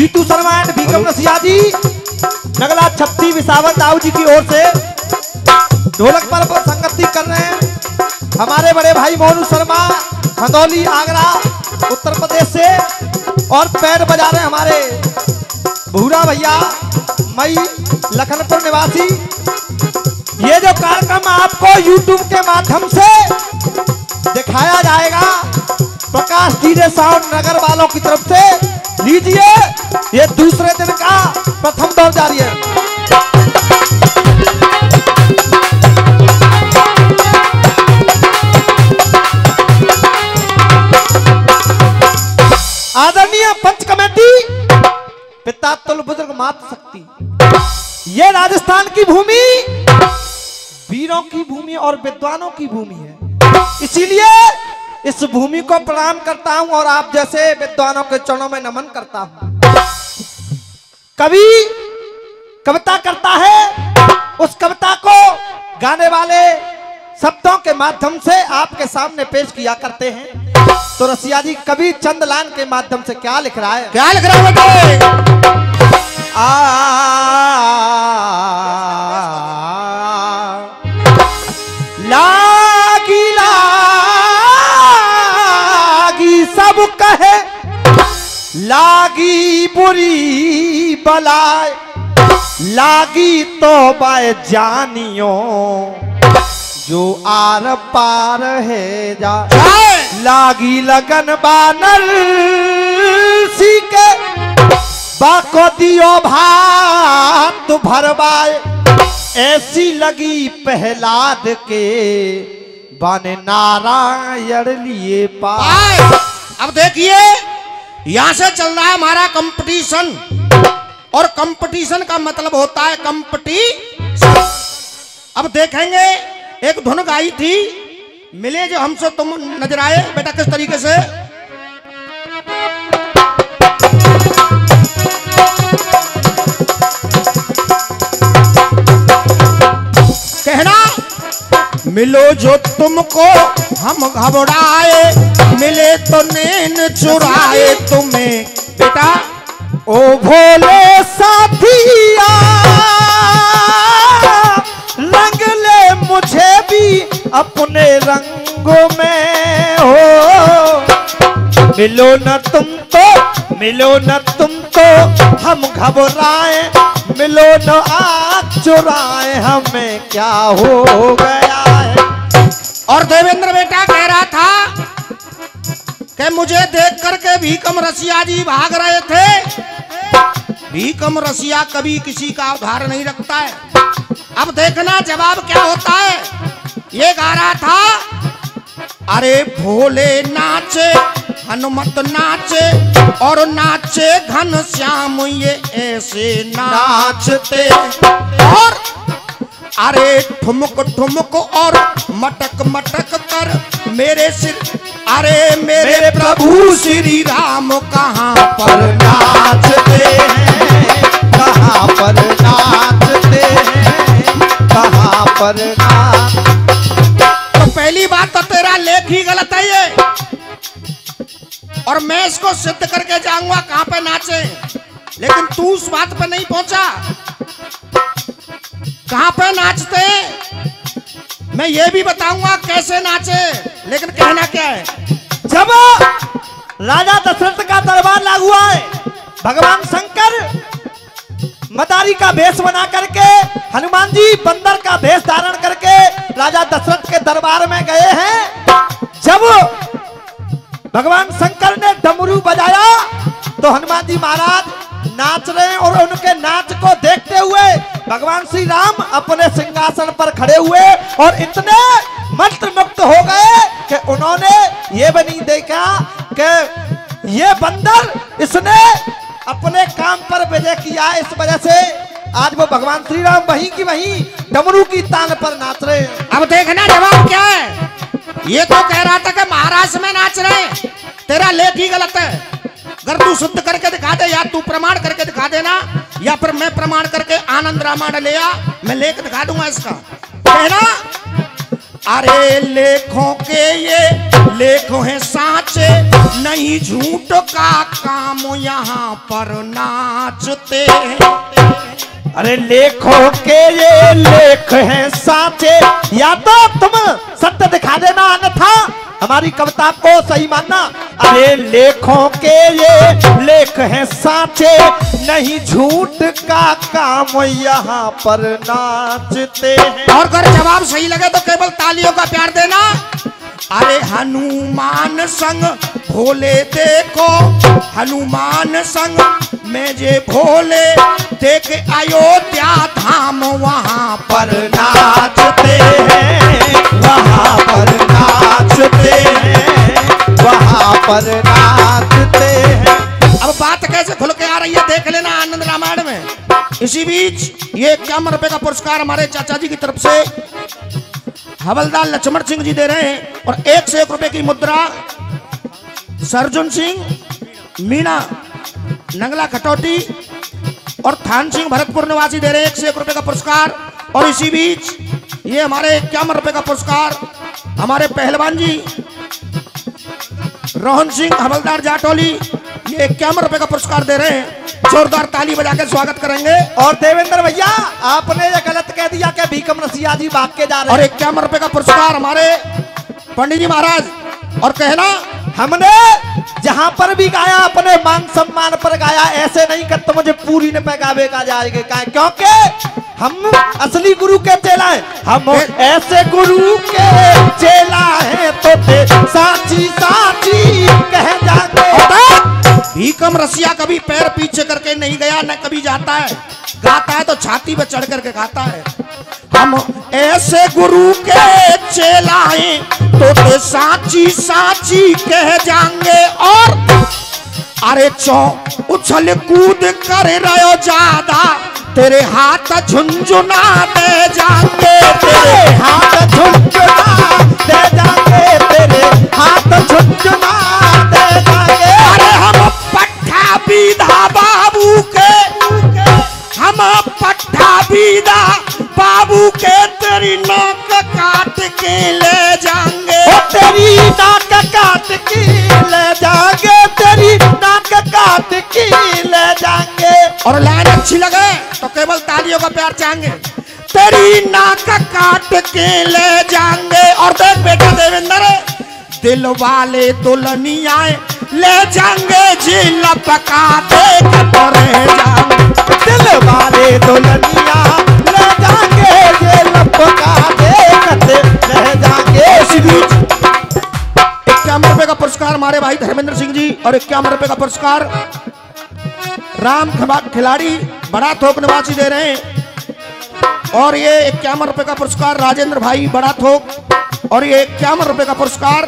Jitu Sharma and Bhikam रसिया जी, नगला छत्ती विसावन दाऊ जी की ओर से ढोलक पर संगति कर रहे हैं। हमारे बड़े भाई मोनू शर्मा खंदौली आगरा उत्तर प्रदेश से, और पैड बजा रहे हैं हमारे भूरा भैया मई लखनपुर निवासी। ये जो कार्यक्रम आपको YouTube के माध्यम से दिखाया जाएगा प्रकाश डीजे साउंड नगर वालों की तरफ से, लीजिए ये दूसरे दिन का प्रथम दौर जारी है। आदरणीय पंच कमेटी, पिता तुल बुजुर्ग मात शक्ति, ये राजस्थान की भूमि वीरों की भूमि और विद्वानों की भूमि है, इसीलिए इस भूमि को प्रणाम करता हूं और आप जैसे विद्वानों के चरणों में नमन करता हूं। कवि कविता करता है, उस कविता को गाने वाले शब्दों के माध्यम से आपके सामने पेश किया करते हैं। तो रसिया जी कवि चंद लाइन के माध्यम से क्या लिख रहा है? क्या लिख रहा है? लागी लागी सब कहे, लागी बुरी बलाए, लागी तो बाय जानियो, जो आर पार है जा, लागी लगन बानर सीके, बाको दियो भात भरवाए, ऐसी लगी प्रहलाद के, बाने नारायण लिए पाए। अब देखिए यहां से चल रहा है हमारा कंपटीशन, और कंपटीशन का मतलब होता है कंपटीशन। अब देखेंगे एक धुन गाई थी, मिले जो हमसे तुम नजर आए, बेटा किस तरीके से? कहना मिलो जो तुमको हम घबराए, मिले तो नैन चुराए तुम्हें, बेटा ओ भोले साथिया रंग ले मुझे भी अपने रंगों में हो, मिलो न तुम तो हम घबराए, मिलो न आँख चुराए, हमें क्या हो गया है। और देवेंद्र बेटा कह रहा था कि मुझे देख करके भीकम रसिया जी भाग रहे थे। भीकम रसिया कभी किसी का उधार नहीं रखता है। अब देखना जवाब क्या होता है। ये गा रहा था, अरे भोले नाचे हनुमत नाचे और नाचे घनश्याम, ये ऐसे नाचते, और अरे ठुमक ठुमक और मटक मटक कर मेरे सिर, अरे मेरे प्रभु श्री राम कहाँ पर नाचते हैं, कहाँ पर नाचते हैं, कहाँ पर नाच। तो पहली बात तो तेरा लेख ही गलत है ये, और मैं इसको सिद्ध करके जाऊंगा कहाँ पे नाचे, लेकिन तू उस बात पे नहीं पहुंचा। कहाँ पे नाचते मैं ये भी बताऊंगा कैसे नाचे, लेकिन कहना क्या है। जब राजा दशरथ का दरबार लागू है, भगवान शंकर मदारी का वेश बना करके, हनुमान जी बंदर का वेश धारण करके राजा दशरथ के दरबार में गए हैं। जब भगवान शंकर ने डमरू बजाया तो हनुमान जी महाराज नाच रहे हैं, और उनके नाच को देखते हुए भगवान श्री राम अपने सिंहासन पर खड़े हुए और इतने मंत्रमुग्ध हो गए कि उन्होंने ये भी नहीं देखा कि ये बंदर इसने अपने काम पर विजय किया। इस वजह से आज वो भगवान श्री राम वहीं की वहीं डमरू की ताल पर नाच रहे हैं। अब देखना जवाब क्या है। ये तो कह रहा था कि महाराष्ट्र में नाच रहे, तेरा लेख ही गलत है। अगर तू शुद्ध करके दिखा दे, या तू प्रमाण करके दिखा देना, या फिर मैं प्रमाण करके आनंद रामायण ले आ, मैं लेख दिखा दूंगा इसका। कहना, अरे लेखों के ये लेख हैं साचे, नहीं झूठ का काम यहाँ पर नाचते हैं। अरे लेखों के ये लेख हैं साचे, या तो तुम सत्य दिखा देना अन्यथा हमारी कविता को सही मानना। अरे लेखों के ये लेख हैं साचे, नहीं झूठ का काम यहाँ पर नाचते हैं। और अगर जवाब सही लगे तो केवल तालियों का प्यार देना। अरे हनुमान संग भोले देखो, हनुमान संग में जे भोले देख अयोध्या धाम वहाँ पर नाचते हैं, वहाँ पर नाचते हैं, वहाँ पर नाचते हैं। अब बात कैसे खुल के आ रही है देख लेना आनंद रामायण में। इसी बीच ये 51 रुपए का पुरस्कार हमारे चाचा जी की तरफ से हवलदार लक्ष्मण सिंह जी दे रहे हैं, और 1 से 1 रुपए की मुद्रा सरजुन सिंह मीणा नंगला खटौटी और थान सिंह भरतपुर निवासी दे रहे हैं 1 से 1 रुपए का पुरस्कार। और इसी बीच ये हमारे 51 रुपए का पुरस्कार हमारे पहलवान जी रोहन सिंह हवलदार जाटोली ये 51 रुपए का पुरस्कार दे रहे हैं। जोरदार ताली बजा के स्वागत करेंगे। और देवेंद्र भैया आपने ये गलत कह दिया कि भीकम रसिया जी भाग के जा रहे हैं। और 51 रुपए का पुरस्कार हमारे पंडित जी महाराज। और कहना हमने जहां पर भी गाया अपने मान सम्मान पर गाया, ऐसे नहीं कर तो मुझे पूरी ने पैगावे का जाएगा, क्योंकि हम असली गुरु के चेला हैं। हम ऐसे गुरु के चेला हैं तो ते साची साची कह जाते। भीकम रसिया कभी पैर पीछे करके नहीं गया, न कभी जाता है। गाता है तो छाती पे चढ़ करके गाता है। हम ऐसे गुरु के चेला हैं तो ते साची साची कह जाएंगे। और अरे उछल कूद कर रहो ज्यादा, तेरे हाथ झुंझुना दे जाएंगे, तेरे हाथ झुंझुना दे जाएंगे, तेरे हाथ झुंझुना दे जाएंगे। अरे हम पट्टा बीधा बाबू के, हम पट्टा बीधा बाबू के तेरी नाक काट के ले जाएंगे, तेरी नाक काट के ले जाएंगे, तेरी नाक काट के ले जाएंगे। और लाइन अच्छी लगे तो केवल तालियों का प्यार चाहेंगे। तेरी नाक काट के ले जाएंगे। और देख बेटा देवेंद्र, दिल वाले दुल्हनिया ले जाएंगे, जी लपका देख रह जाएंगे। दिल वाले दुल्हनिया ले जाएंगे, जी लपका देखते रह जाएंगे। इसी बीच 51 रुपए का पुरस्कार हमारे भाई धर्मेंद्र सिंह जी, और 51 रुपए का पुरस्कार राम खिलाड़ी बड़ा थोक निवासी दे रहे हैं। और ये 51 रुपए का पुरस्कार राजेंद्र भाई बड़ा थोक, और ये 51 रुपए का पुरस्कार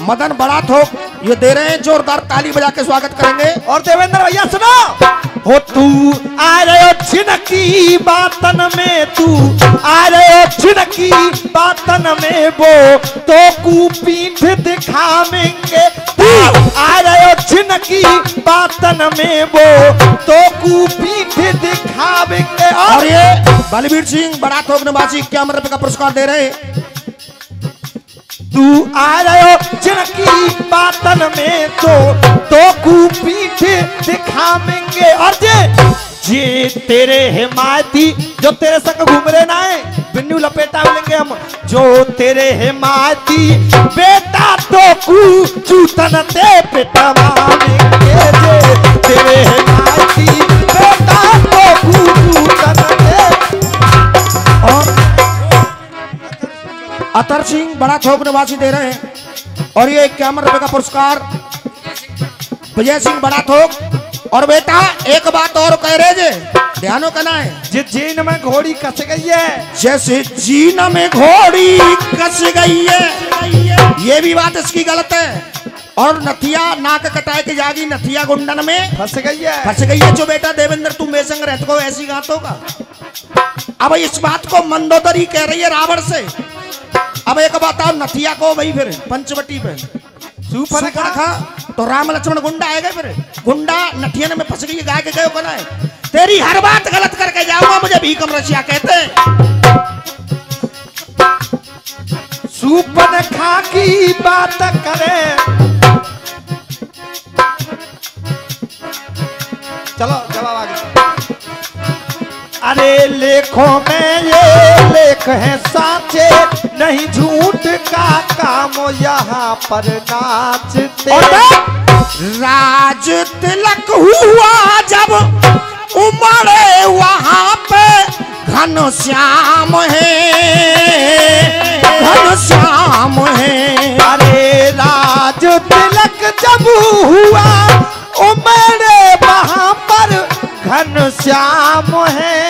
मदन बड़ा थोक ये दे रहे हैं। जोरदार ताली बजा के स्वागत करेंगे। और देवेंद्र भैया सुनो, हो तू आ रहे हो छिनकी बातन में, तू आ रहे हो छिनकी बातन में, वो तो कू पीठ दिखावेंगे। तू आ रहे हो छिनकी बातन में, वो तो कू पीठ दिखावेंगे। और ये बलबीर सिंह बड़ा थोक निवासी 51 रुपए का पुरस्कार दे रहे हैं। तू आ रहे हो छिनकी बातन में, तो कू पीठ दिखावेंगे। और जे तेरे हिमायती जो तेरे संग घूम रहे ना है, बिन्नू लपेटा लेंगे हम, जो तेरे हिमायती बेटा तो कू चूतन ते पिटवाएंगे। जे तेरे हिमायती बेटा तो कू चूतन ते। और अतर सिंह बड़ा थोक निवासी दे रहे हैं। और ये 51 रुपए का पुरस्कार विजय सिंह बड़ा थोक। और बेटा एक बात और कह रहे जे ध्यानो करना है, जिस जीन में घोड़ी कस गई है, जैसे जीन में घोड़ी कस गई है, ये भी बात इसकी गलत है। और नथिया नाक कटाए के जागी, नथिया गुंडन में फंस गई है, फंस गई है। जो बेटा देवेंद्र तू मेसंग रहते को ऐसी गात होगा। अब इस बात को मंदोदरी कह रही है रावण से। अब एक बात और, नथिया को भाई फिर पंचवटी पे सुपर खा तो राम लक्ष्मण गुंडा आएगा, फिर गुंडा नथियन में फंस गई, गाय के गए कना है। तेरी हर बात गलत करके जाऊंगा, मुझे भीकम रसिया कहते हैं। सुपन खा की बात करे चलो जवाब आगे। अरे लेखों में ये लेख है साचे, नहीं झूठ का काम यहाँ पर नाचते। राज तिलक हुआ जब उमड़े वहां पे घनश्याम है, घनश्याम है। अरे राज तिलक जब हुआ उमड़े वहां पर घनश्याम है।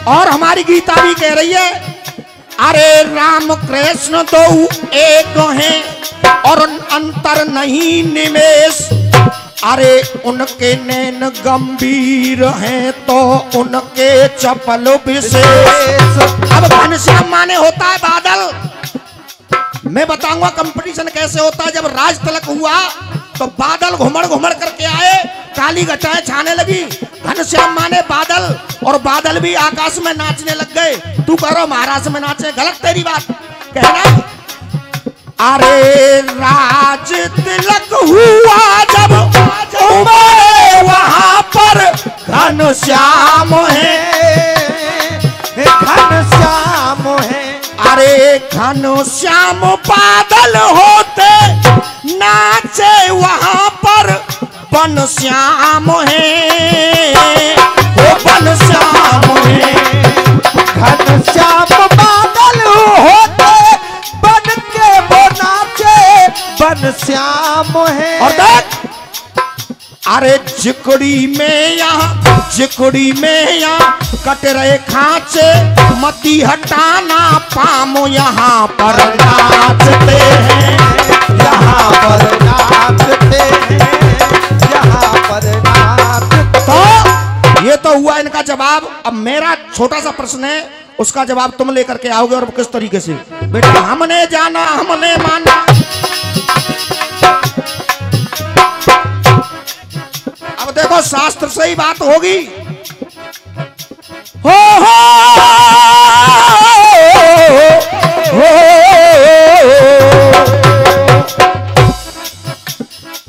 और हमारी गीता भी कह रही है, अरे राम कृष्ण दो एक हैं और अंतर नहीं निमेष। अरे उनके नैन गंभीर हैं तो उनके चपल विशेष। अब घनश्याम माने होता है बादल। मैं बताऊंगा कंपटीशन कैसे होता है। जब राज तिलक हुआ तो बादल घुमड़ घुमड़ करके आए, काली घटाएं छाने लगी। घनश्याम माने बादल, और बादल भी आकाश में नाचने लग गए। तू करो महाराष्ट्र में नाचे, गलत तेरी बात कहना। अरे राज तिलक हुआ जब उमड़े वहां पर घनश्याम है, घनश्याम है। अरे घनश्याम बादल होते नाचे वहां पर बनश्याम है, वो बनश्याम है। घनश्याम बादल होते बन के वो नाचे बनश्याम है। और देख, अरे जिकड़ी में यहाँ कट रहे खांचे, मती हटाना पामो यहाँ पर नाचते हैं, यहाँ पर नाचते हैं, यहाँ पर नाचते। तो ये तो हुआ इनका जवाब। अब मेरा छोटा सा प्रश्न है, उसका जवाब तुम लेकर के आओगे। और किस तरीके से? बेटा हमने जाना हमने माना। अब देखो शास्त्र से ही बात होगी। हो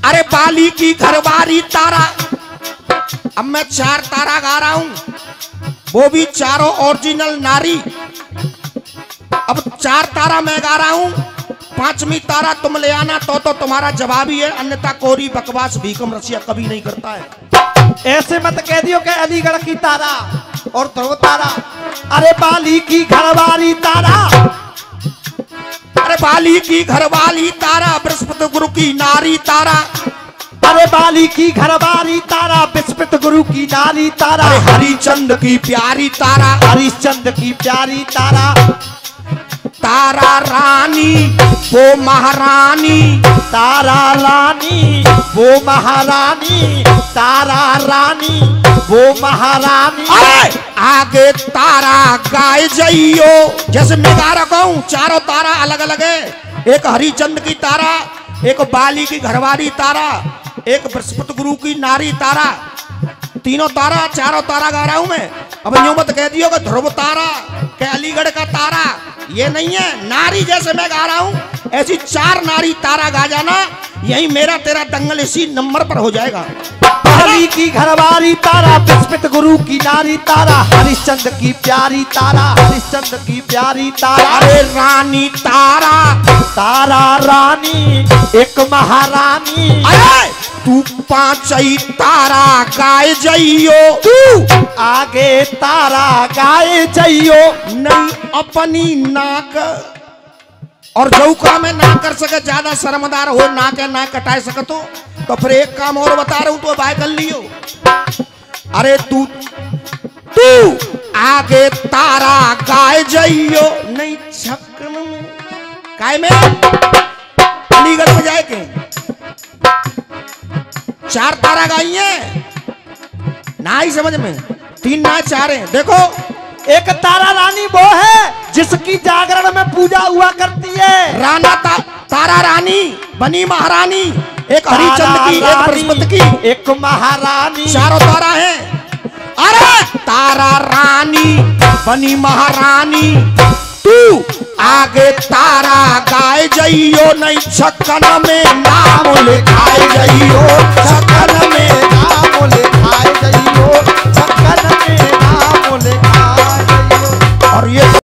अरे बाली की घरवारी तारा। अब मैं 4 तारा गा रहा हूं, वो भी चारों ओरिजिनल नारी। अब 4 तारा मैं गा रहा हूं, 5वीं तारा तुम ले आना तो तुम्हारा जवाब ही है, अन्यथा कोरी बकवास भीकम रसिया कभी नहीं करता है। ऐसे मत कह दियो कि अलीगढ़ की तारा और ध्रुव तारा। अरे बाली की घरवाली तारा, अरे बाली की घरवाली तारा, बृहस्पति गुरु की नारी तारा। अरे बाली की घरवाली तारा, बृहस्पति गुरु की नारी तारा। अरे हरिचंद की प्यारी तारा, हरिश्चंद्र की प्यारी तारा। तारा रानी वो महारानी, तारा रानी वो महारानी, तारा रानी वो महारानी। अरे आगे तारा गाय जइयो। जैसे मैं गा रहा हूं, चारों तारा अलग अलग है। एक हरिचंद की तारा, एक बाली की घरवाली तारा, एक बृहस्पति गुरु की नारी तारा। तीनों तारा, चारों तारा गा रहा हूं मैं। अब यूं मत कह दियो कि ध्रुव तारा के अलीगढ़ का तारा, ये नहीं है। नारी जैसे मैं गा रहा हूं ऐसी 4 नारी तारा गा जाना, यही मेरा तेरा दंगल इसी नंबर पर हो जाएगा। बाली की घरवाली तारा, बृहस्पति गुरु की नारी तारा, हरिश्चंद्र की प्यारी तारा, हरिश्चंद्र की प्यारी तारा। अरे रानी तारा, तारा रानी एक महारानी। अरे तू 5 तारा गाय जइयो। तू आगे तारा गाय जइयो। नहीं अपनी नाक और जौका में ना कर सके, ज्यादा शर्मदार हो ना के ना कटाए सके तो फिर एक काम और बता रहा हूं, तो बाय कर लियो। अरे तू आगे तारा गाय जइयो। नहीं छक्कन में काय में अलीगढ़ में जाए के 4 तारा गाई है ना ही समझ में, 3 ना 4 है। देखो एक तारा रानी वो है जिसकी जागरण में पूजा हुआ करती है। राना तारा रानी बनी महारानी, एक हरिचंद की, एक बृहस्पति की, एक महारानी। 4 तारा है। अरे तारा रानी बनी महारानी, तू आगे तारा गाय जइयो। नहीं छक्कन में नाम लिखाए जइयो, छक्कन में नाम